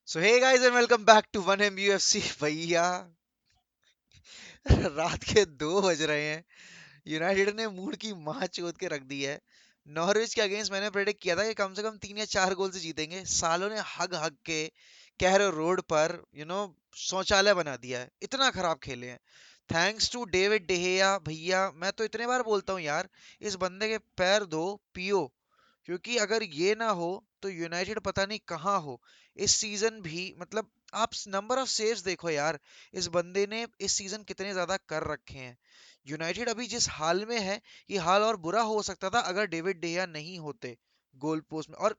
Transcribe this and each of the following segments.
So hey guys and welcome back to 1MUFC भैया। रात के 2 बज रहे हैं। यूनाइटेड ने मूड की माँ चोद के रख दी है। नॉर्विच के अगेंस्ट मैंने प्रेडिक्ट किया था कि कम से कम 3 या 4 गोल से जीतेंगे। सालों ने हग हग के कैरो रोड पर शौचालय बना दिया है। इतना खराब खेले हैं। थैंक्स टू डेविड डेहिया भैया। मैं तो इतने बार बोलता हूँ यार, इस बंदे के पैर दो, पियो। क्योंकि अगर ये ना हो तो यूनाइटेड पता नहीं कहाँ हो। इस सीजन भी मतलब आप नंबर ऑफ सेव्स देखो यार, इस बंदे ने इस सीजन कितने ज्यादा कर रखे हैं। यूनाइटेड अभी जिस हाल में है, ये हाल और बुरा हो सकता था अगर डेविड डेया नहीं होते गोल पोस्ट में। और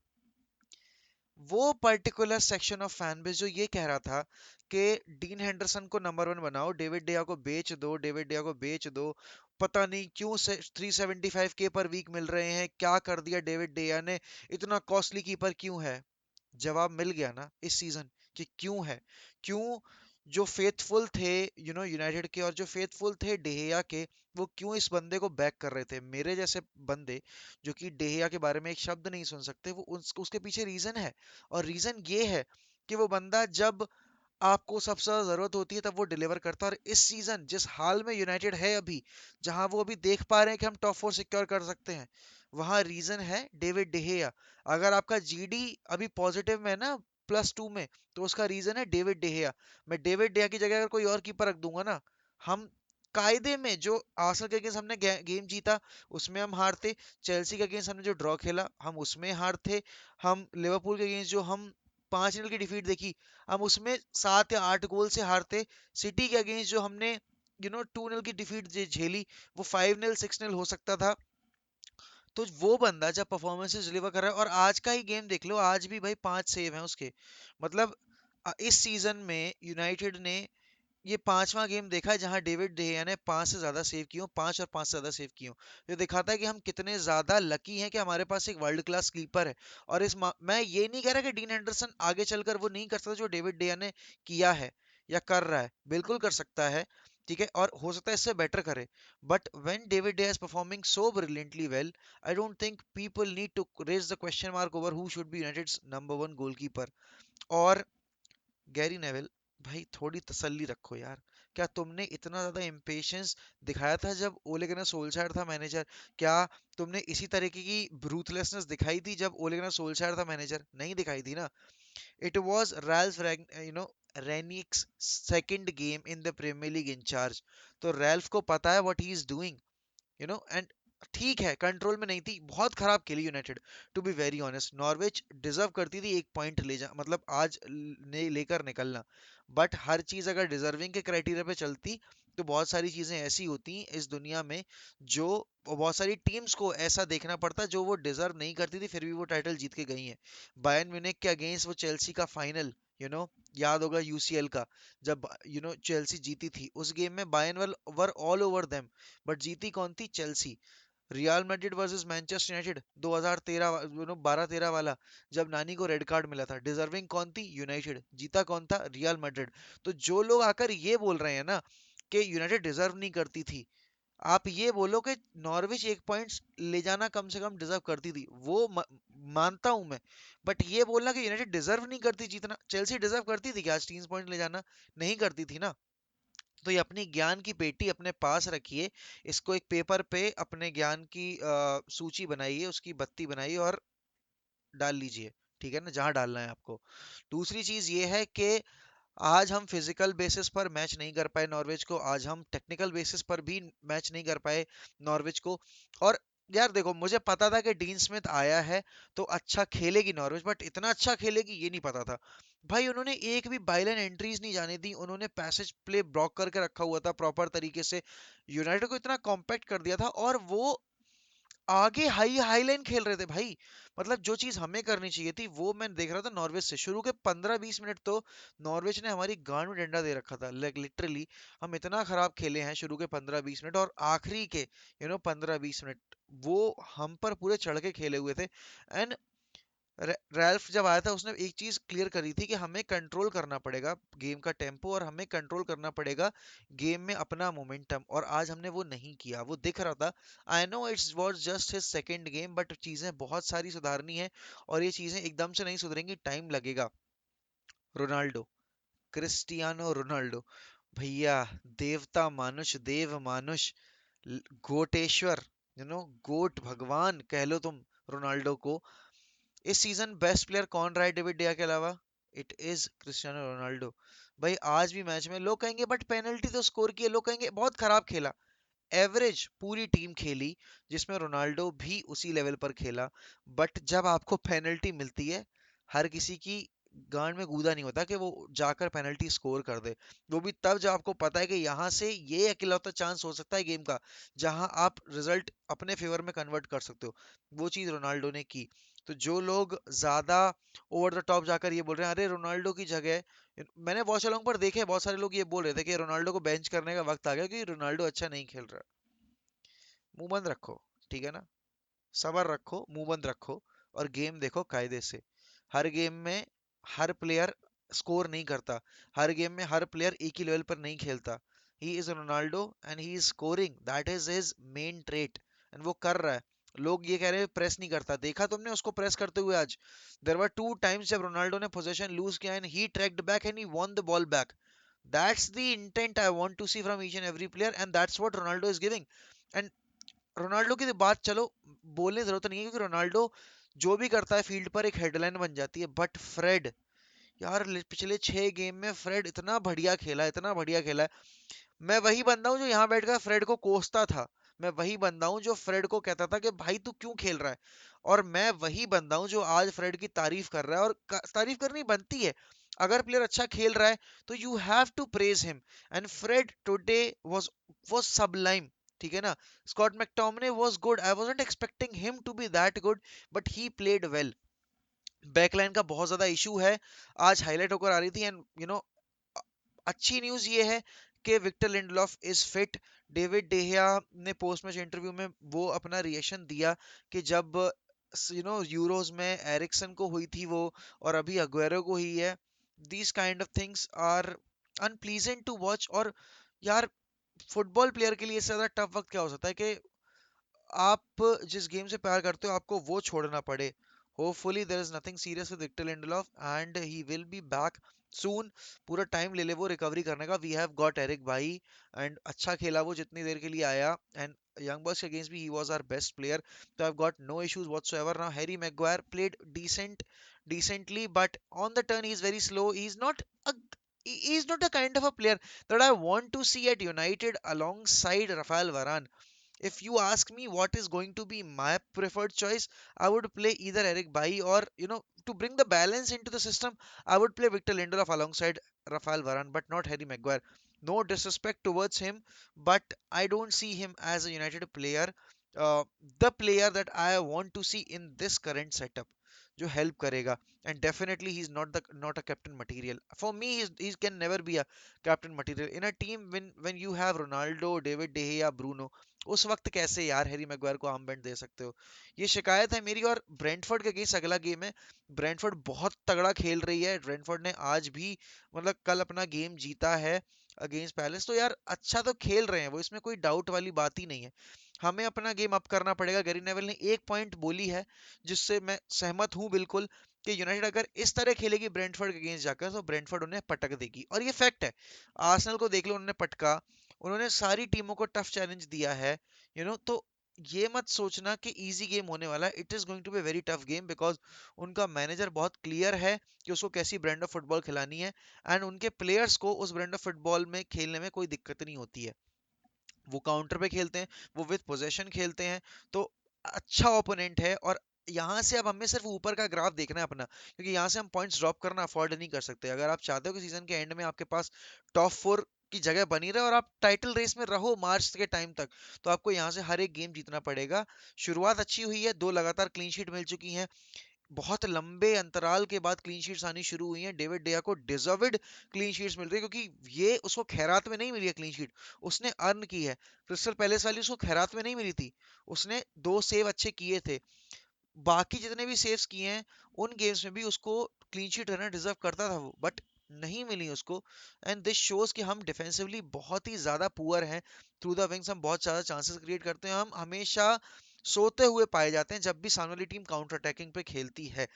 वो particular section of fan base जो ये कह रहा था कि डीन हेंडरसन को नंबर 1 बनाओ, डेविड डेया को बेच दो, डेविड डेया को बेच दो, पता नहीं क्यों से 375 के पर वीक मिल रहे हैं, क्या कर दिया डेविड डेया ने, इतना कॉस्टली कीपर क्यों है। जवाब मिल गया ना इस सीजन कि क्यों है। क्यों जो फेथफुल थे यूनाइटेड के, और जो फेथफुल थे डेहिया के, वो क्यों इस बंदे को बैक कर रहे थे। मेरे जैसे बंदे जो कि डेहिया के बारे में एक शब्द नहीं सुन सकते, वो उसके पीछे रीजन है। और रीजन ये है कि वो बंदा जब आपको सबसे ज्यादा जरूरत होती है तब वो डिलीवर करता है। और इस सीजन जिस हाल में यूनाइटेड है अभी, जहां वो अभी देख पा रहे हैं कि हम टॉप 4 सिक्योर कर सकते हैं, वहां रीजन है डेविड डेहेया। अगर आपका जीडी अभी पॉजिटिव में है ना, +2 में, तो उसका रीजन है डेविड डेहेया। मैं डेविड डेहेया की जगह अगर कोई और कीपर रख दूंगा ना, हम कायदे में जो आर्सेनल के अगेंस्ट हमने गेम जीता उसमें हम हार थे, चेल्सी के अगेंस्ट हमने जो ड्रॉ खेला हम उसमें हार थे, हम लिवरपूल के अगेंस्ट जो हम 5-0 की डिफीट देखी हम उसमें 7 या 8 गोल से हारते, सिटी के अगेंस्ट जो हमने 2-0 की डिफीट झेली, वो 5-0 6-0 हो सकता था। तो वो बंदा जब परफॉर्मेंसेस डिलीवर कर रहा है, और आज का ही गेम देख लो, आज भी भाई 5 सेव हैं उसके। मतलब इस सीजन में यूनाइटेड ने ये 5वां गेम देखा है जहां डेविड डेहिया ने 5 से ज्यादा सेव किए हो, 5 और 5 से ज्यादा सेव किए हो। ये दिखाता है कि हम कितने ज्यादा लकी हैं कि हमारे पास एक वर्ल्ड क्लास कीपर है। और मैं ये नहीं कह रहा कि डीन एंडरसन आगे चलकर वो नहीं कर सकता जो डेविड डेहिया ने किया है या कर रहा है, बिल्कुल कर सकता है। ठीक है, और हो सकता है इससे बेटर करे। But when David De Gea is performing so brilliantly well, I don't think people need to raise the question mark over who should be United's number 1 goalkeeper. और गैरी नेवल, भाई थोड़ी तसल्ली रखो यार। क्या तुमने इतना ज्यादा इम्पेशंस दिखाया था जब ओले गुनर सोल्शायर था मैनेजर? क्या तुमने इसी तरीके की ब्रूथलेसनेस दिखाई थी जब ओले गुनर सोल्शायर था मैनेजर? नहीं दिखाई थी ना। It was Ralf Rangnick's second game in the Premier League in-charge. तो रैल्फ को पता है what he is doing, and ठीक है, कंट्रोल में नहीं थी, बहुत खराब खेली United. To be very honest, Norwich deserve करती थी 1 पॉइंट ले जा, मतलब आज लेकर निकलना। बट हर चीज अगर डिजर्विंग के क्राइटेरिया पे चलती तो बहुत सारी चीजें ऐसी होती इस दुनिया में, जो बहुत सारी टीम्स को ऐसा देखना पड़ता जो वो डिजर्व नहीं करती थी, फिर भी वो टाइटल जीत के गई हैं। बायर्न म्यूनिख के अगेंस्ट वो चेल्सी का फाइनल, यू नो याद होगा यूसीएल का, जब चेल्सी जीती थी उस गेम में, Bayern were all over them, but जीती कौन थी? Chelsea. Real Madrid versus Manchester United 2013 12-13 वाला, जब नानी को रेड कार्ड मिला था, डिजर्विंग कौन थी? यूनाइटेड। जीता कौन था? Real Madrid. तो जो लोग आकर ये बोल रहे हैं ना कि यूनाइटेड डिजर्व नहीं करती थी, आप ये बोलो कि नॉर्विच 1 पॉइंट्स ले जाना कम से कम डिजर्व करती थी, वो मानता हूं मैं। बट ये बोलना कि यूनाइटेड डिजर्व नहीं करती जीतना, चेल्सी डिजर्व करती थी कि आज 3 पॉइंट ले जाना? नहीं करती थी ना। तो ये अपनी ज्ञान की पेटी अपने पास रखिए, इसको एक पेपर पे अपने ज्ञान की सूची बनाइए, उसकी बत्ती बनाइए और डाल लीजिए। ठीक है ना, जहां डालना है आपको। दूसरी चीज ये है कि आज हम फिजिकल बेसिस पर मैच नहीं कर पाए नॉर्वेज को, आज हम टेक्निकल बेसिस पर भी मैच नहीं कर पाए नॉर्वेज को। और यार देखो, मुझे पता था कि डीन स्मिथ आया है तो अच्छा खेलेगी नॉर्वेज, बट इतना अच्छा खेलेगी ये नहीं पता था। भाई उन्होंने एक भी बाइलन एंट्रीज नहीं जाने दी, उन्होंने पैसेज प्ले ब्लॉक करके रखा हुआ था प्रॉपर तरीके से, यूनाइटेड को इतना कॉम्पैक्ट कर दिया था, और वो आगे हाई लाइन खेल रहे थे भाई। मतलब जो चीज हमें करनी चाहिए थी वो मैं देख रहा था नॉर्वेज से। शुरू के 15-20 मिनट तो नॉर्वेज ने हमारी गांड में डंडा दे रखा था, लाइक लिटरली। हम इतना खराब खेले हैं शुरू के 15-20 मिनट, और आखिरी के 15-20 मिनट वो हम पर पूरे चढ़ के खेले हुए थे। एंड रैल्फ जब आया था उसने एक चीज क्लियर करी थी कि हमें कंट्रोल करना पड़ेगा गेम का टेम्पो, और हमें कंट्रोल करना पड़ेगा गेम में अपना मोमेंटम, और आज हमने वो नहीं किया, वो दिख रहा था। I know it's was just his second game, but चीजें बहुत सारी सुधारनी है, और ये चीजें एकदम से नहीं सुधरेंगी, टाइम लगेगा। Ronaldo, Cristiano Ronaldo. भैया, देवता मानुष, देव मानुष, गोटेश्वर, गोट भगवान कह लो तुम रोनाल्डो को। इस सीजन बेस्ट प्लेयर कौन रहा है डेविड डिया के अलावा? It is Cristiano Ronaldo. भाई आज भी मैच में लोग कहेंगे बट पेनल्टी तो स्कोर की है, लोग कहेंगे बहुत खराब खेला। एवरेज पूरी टीम खेली, जिसमें रोनाल्डो भी उसी लेवल पर खेला। बट जब आपको पेनल्टी मिलती है, हर किसी की गांड में गूदा नहीं होता कि वो जाकर पेनल्टी स्कोर कर दे। वो भी तब जब आपको पता है कि यहाँ से ये अकेलौता चांस हो सकता है गेम का जहां आप रिजल्ट अपने फेवर में कन्वर्ट कर सकते हो। वो चीज रोनाल्डो ने की। तो जो लोग ज्यादा ओवर द टॉप जाकर ये बोल रहे हैं अरे रोनाल्डो की जगह, मैंने वॉच अलोंग पर देखे बहुत सारे लोग ये बोल रहे थे कि रोनाल्डो को बेंच करने का वक्त आ गया क्योंकि रोनाल्डो अच्छा नहीं खेल रहा। मुंह बंद रखो, ठीक है ना? सबर रखो, मुंह बंद रखो, और गेम देखो कायदे से। हर गेम में हर प्लेयर स्कोर नहीं करता। हर गेम में हर प्लेयर एक ही लेवल पर नहीं खेलता। He is Ronaldo and he is scoring, that is his main trait, and वो कर रहा है। लोग ये कह रहे हैं प्रेस नहीं करता, देखा तुमने उसको प्रेस करते हुए आज? देयर वर टू टाइम्स जब रोनाल्डो ने पोजीशन लूज किया and he tracked back and he won the ball back. That's the intent I want to see from each and every player, and that's what Ronaldo is giving. And Ronaldo की तो बात चलो बोलने की जरूरत नहीं है क्योंकि रोनाल्डो जो भी करता है फील्ड पर एक हेडलाइन बन जाती है। बट फ्रेड, यार पिछले 6 गेम में फ्रेड इतना बढ़िया खेला, इतना बढ़िया खेला है। मैं वही बंदा हूँ जो यहाँ बैठकर फ्रेड को कोसता था। मैं वही बंदा हूँ जो फ्रेड को कहता था कि भाई तू क्यों खेल रहा है। और मैं वही बंदा हूँ जो आज फ्रेड की तारीफ कर रहा है, और तारीफ करनी बनती है। अगर प्लेयर अच्छा खेल रहा है तो you have to praise him. And Fred today was sublime, ठीक है ना? Scott McTominay was good, I wasn't expecting him to be that good, but he played well. Backline का बहुत ज्यादा इशू है, आज हाईलाइट होकर आ रही थी। एंड अच्छी न्यूज ये है कि Victor Lindelof is fit. David de Gea post match interview में वो अपना रिएक्शन दिया कि जब यूरोज में एरिक्सन को हुई थी वो, और अभी अग्वेरो को हुई है, these kind of things are unpleasant to watch. और यार, फुटबॉल प्लेयर के लिए इससे ज्यादा टफ वक्त क्या हो सकता है कि आप जिस गेम से प्यार करते हो आपको वो छोड़ना पड़े। Hopefully there is nothing serious with Victor Lindelof and he will be back soon. पूरा टाइम ले ले वो रिकवरी करने का। वी हैव गॉट एरिक भाई, एंड अच्छा खेला वो जितनी देर के लिए आया। एंड यंग बॉयज के अगेंस्ट भी he was our best player, तो I have got no issues whatsoever. Now Harry Maguire played decently, but on the turn he's very slow. A he's not a kind of a player that I want to see at United alongside Rafael Varane. If you ask me what is going to be my preferred choice, I would play either Eric Bailly or, to bring the balance into the system, I would play Victor Lindelof alongside Rafael Varane, but not Harry Maguire. No disrespect towards him, but I don't see him as a United player, uh, the player that I want to see in this current setup, जो help करेगा. And definitely he's not a captain material. For me, he can never be a captain material in a team when you have Ronaldo, David De Gea, Bruno. उस वक्त कैसे यार Harry Maguire को arm band दे सकते हो? ये शिकायत है मेरी। और ब्रेंटफोर्ड के अगेंस्ट अगला गेम है। ब्रेंटफोर्ड बहुत तगड़ा खेल रही है। ब्रेंटफोर्ड ने आज भी, मतलब कल अपना गेम जीता है अगेंस्ट पैलेस। तो यार अच्छा तो खेल रहे हैं वो, इसमें कोई डाउट वाली बात ही नहीं है। हमें अपना गेम अप करना पड़ेगा। गैरी नेवल ने एक पॉइंट बोली है जिससे मैं सहमत हूं बिल्कुल, कि यूनाइटेड अगर इस तरह खेलेगी ब्रेंटफोर्ड के अगेंस्ट जाकर तो ब्रेंटफोर्ड उन्हें पटक देगी, और ये फैक्ट है। आर्सेनल को देख लो, उन्होंने पटका। उन्होंने सारी टीमों को टफ चैलेंज दिया है। तो ये मत सोचना कि इजी गेम होने वाला है। It is going to be very tough game, because उनका मैनेजर बहुत क्लियर है कि उसको कैसी ब्रांड ऑफ फुटबॉल खिलानी है। एंड उनके प्लेयर्स को उस ब्रांड ऑफ फुटबॉल में खेलने में कोई दिक्कत नहीं होती है। वो काउंटर पे खेलते हैं, वो विद पोजेशन खेलते हैं। तो अच्छा ओपोनेंट है। और यहाँ से अब हमें सिर्फ ऊपर का ग्राफ देखना है अपना, क्योंकि यहाँ से हम पॉइंट्स ड्रॉप करना अफोर्ड नहीं कर सकते। अगर आप चाहते हो कि सीजन के एंड में आपके पास टॉप 4 की जगह बनी रहे और आप टाइटल रेस में रहो मार्च के टाइम तक, तो आपको यहाँ से हर एक गेम जीतना पड़ेगा। शुरुआत अच्छी हुई है, 2 लगातार क्लीन शीट मिल चुकी हैं। बहुत लंबे अंतराल के बाद क्लीन शीट्स आनी शुरू हुई हैं। डेविड डेया को डिजर्व्ड क्लीन शीट्स मिल रही है, क्योंकि ये उसको खैरात में नहीं मिली है क्लीन शीट, उसने अर्न की है। क्रिस्टल पैलेस वाली उसको खैरात में नहीं मिली थी, उसने 2 सेव अच्छे किए थे। बाकी जितने भी सेव्स किए हैं उन गेम्स में भी उसको क्लीन शीट रहना डिजर्व करता था वो, बट नहीं मिली उसको। एंड दिस शोज कि हम डिफेंसिवली बहुत ही ज्यादा पुअर हैं। थ्रू द विंग्स हम बहुत ज्यादा चांसेस क्रिएट करते हैं, हम हमेशा सोते हुए पाए जाते हैं जब भी सामने वाली टीम काउंटर अटैकिंग पे खेलती है।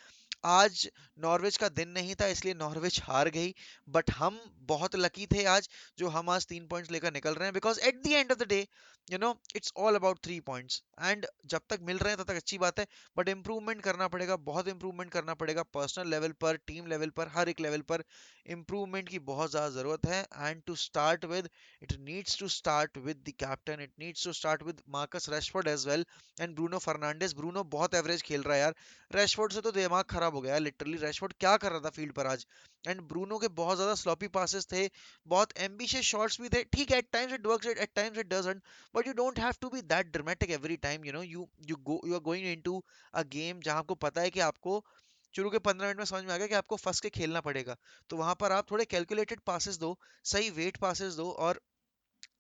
आज नॉर्विच का दिन नहीं था इसलिए नॉर्विच हार गई, बट हम बहुत लकी थे आज, जो हम आज 3 पॉइंट्स लेकर निकल रहे हैं, because at the end of the day it's all about 3 points, and जब तक मिल रहे हैं तब तक अच्छी बात है, बट इंप्रूवमेंट करना पड़ेगा, बहुत इंप्रूवमेंट करना पड़ेगा, पर्सनल लेवल पर, टीम लेवल पर, हर एक लेवल पर इंप्रूवमेंट की बहुत ज़्यादा ज़रूरत है। And to start with, it needs to start with the captain, it needs to start with Marcus Rashford as well, and Bruno Fernandes. Bruno बहुत एवरेज खेल रहा है यार, रैशफोर्ड से तो दिमाग खराब हो गया लिटरली, रैशफोर्ड क्या कर रहा था फील्ड पर आज। एंड ब्रूनो के बहुत ज्यादा स्लॉपी पासेस थे, बहुत एम्बिशियस शॉट्स भी थे, ठीक है, at times it works, at times it doesn't, but you don't have to be that dramatic every time, you are going into a game जहां आपको पता है कि आपको शुरू के 15 मिनट में समझ में आ गया कि आपको फंस के खेलना पड़ेगा, तो वहां पर आप थोड़े कैलकुलेटेड पासेस दो, सही वेट पासेस दो, और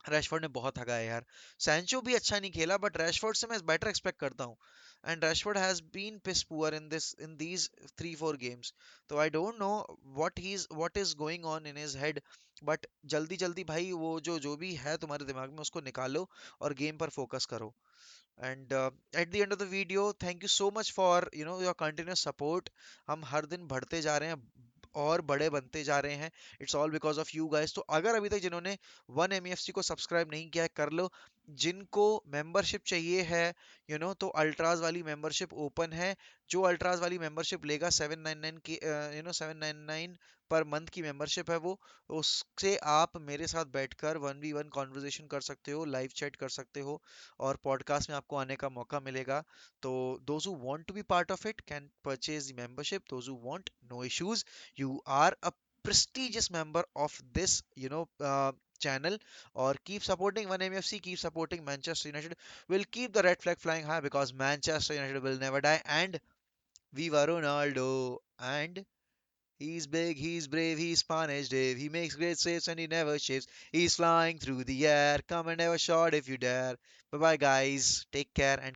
रैशफोर्ड ने बहुत हगा है यार। सैंचो भी अच्छा नहीं खेला, बट रैशफोर्ड से मैं बेटर एक्सपेक्ट करता हूँ, and Rashford has been piss poor in these 3-4 games, तो I don't know what is going on in his head, but जल्दी जल्दी भाई वो जो भी है तुम्हारे दिमाग में उसको निकालो और गेम पर फोकस करो। And at the end of the video, thank you so much for your continuous support. हम हर दिन बढ़ते जा रहे हैं और बड़े बनते जा रहे हैं, it's all because of you guys. तो अगर अभी तक जिन्होंने वन एम को सब्सक्राइब नहीं किया है कर लो, जिनको मेंबरशिप चाहिए है तो अल्ट्राज वाली मेंबरशिप ओपन है, जो अल्ट्राज वाली मेंबरशिप लेगा 799 की 799 पर मंथ की मेंबरशिप है वो, उससे आप मेरे साथ बैठकर 1v1 कॉन्वर्जेशन कर सकते हो, लाइव चैट कर सकते हो, और पॉडकास्ट में आपको आने का मौका मिलेगा। तो those who want to be part of it can purchase the membership, those who want, no issues, you are a prestigious member of this channel, or keep supporting 1MFC, keep supporting Manchester United, will keep the red flag flying high, because Manchester United will never die, and viva Ronaldo. And he's big, he's brave, he's Spanish Dave, he makes great saves and he never shaves, he's flying through the air, come and have a shot if you dare. Bye bye guys, take care and